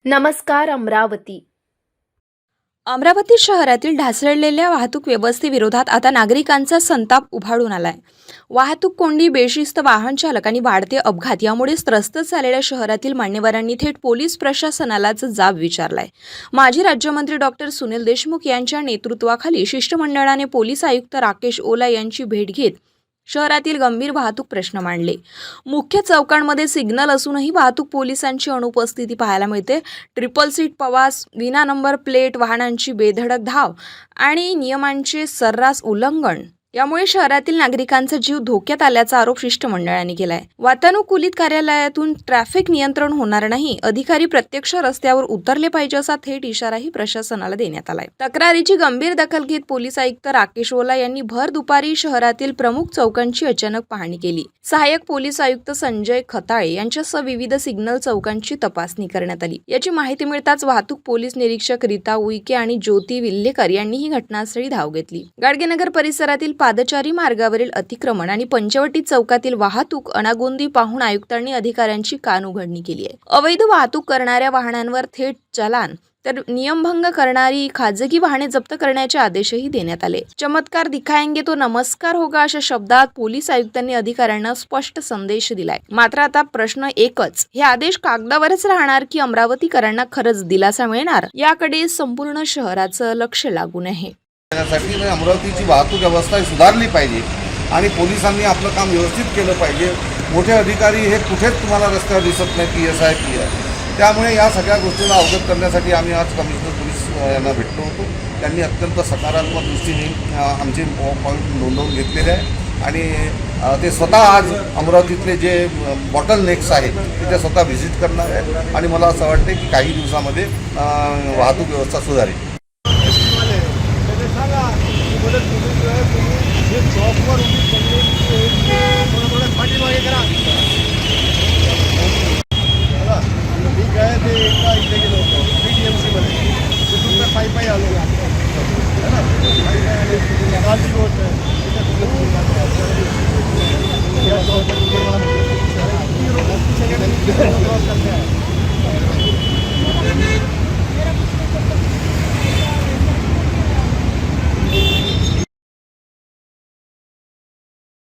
नमस्कार अमरावती. अमरावती शहरातील ढासळलेल्या वाहतूक व्यवस्थेविरोधात आता नागरिकांचा संताप उफाळून आलाय. वाहतूक कोंडी, बेशिस्त वाहन चालक आणि वाढते अपघात यामुळे त्रस्त झालेल्या शहरातील मान्यवरांनी थेट पोलीस प्रशासनालाच जाब विचारलाय. माजी राज्यमंत्री डॉक्टर सुनील देशमुख यांच्या नेतृत्वाखाली शिष्टमंडळाने पोलीस आयुक्त राकेश ओला यांची भेट घेत शहरातील गंभीर वाहतूक प्रश्न मांडले. मुख्य चौकांमध्ये सिग्नल असूनही वाहतूक पोलिसांची अनुपस्थिती पाहायला मिळते. ट्रिपल सीट प्रवास, विना नंबर प्लेट वाहनांची बेधडक धाव आणि नियमांचे सर्रास उल्लंघन यामुळे शहरातील नागरिकांचा जीव धोक्यात आल्याचा आरोप शिष्टमंडळाने केलाय. वातानुकूलित कार्यालयातून ट्रॅफिक नियंत्रण होणार नाही, अधिकारी प्रत्यक्ष रस्त्यावर उतरले पाहिजे असा थेट इशाराही प्रशासनाला देण्यात आलाय. तक्रारीची गंभीर दखल घेत पोलीस आयुक्त राकेश ओला यांनी भर दुपारी शहरातील प्रमुख चौकांची अचानक पाहणी केली. सहाय्यक पोलीस आयुक्त संजय खताळे यांच्यासह विविध सिग्नल चौकांची तपासणी करण्यात आली. याची माहिती मिळताच वाहतूक पोलीस निरीक्षक रीता उईके आणि ज्योती विल्हेकर यांनी ही घटनास्थळी धाव घेतली. गाडगेनगर परिसरातील पादचारी मार्गावरील अतिक्रमण आणि पंचवटी चौकातील वाहतूक अनागोंदी पाहून आयुक्तांनी अधिकाऱ्यांची कानउघडणी केली आहे. अवैध वाहतूक करणाऱ्या वाहनांवर थेट चलान तर नियमभंग करणारी खाजगी वाहने जप्त करण्याचे आदेशही देण्यात आले. चमत्कार दिखाएंगे तो नमस्कार होगा अशा शब्दात पोलीस आयुक्तांनी अधिकाऱ्यांना स्पष्ट संदेश दिलाय. मात्र आता प्रश्न एकच, हे आदेश कागदावरच राहणार की अमरावतीकरांना खरंच दिलासा मिळणार, याकडे संपूर्ण शहराचं लक्ष लागून आहे. त्यासाठी अमरावतीची वाहतूक व्यवस्था सुधारली पाहिजे आणि पोलिसांनी आपलं काम व्यवस्थित केलं पाहिजे. मोठे अधिकारी हे कुठेच तुम्हाला रस्त्यावर दिसत नाही, PSI आहे. त्यामुळे या सगळ्या गोष्टीला अवगत करण्यासाठी आम्ही आज कमिशनर पोलीस यांना भेटलो होतो. त्यांनी अत्यंत सकारात्मक दृष्टीने आमचे पॉईंट नोंदवून घेतलेले आहे आणि ते स्वतः आज अमरावतीतले जे बॉटल नेक्स आहेत ते स्वतः व्हिजिट करणार आहेत आणि मला असं वाटते की काही दिवसामध्ये वाहतूक व्यवस्था सुधारेल. चौकवर पाठीमागे करा. मी काय ते एकदा इथे गेलो होतो PTMC मध्ये, तिथून पायी आलो है ना. काळजी गोष्ट आहे.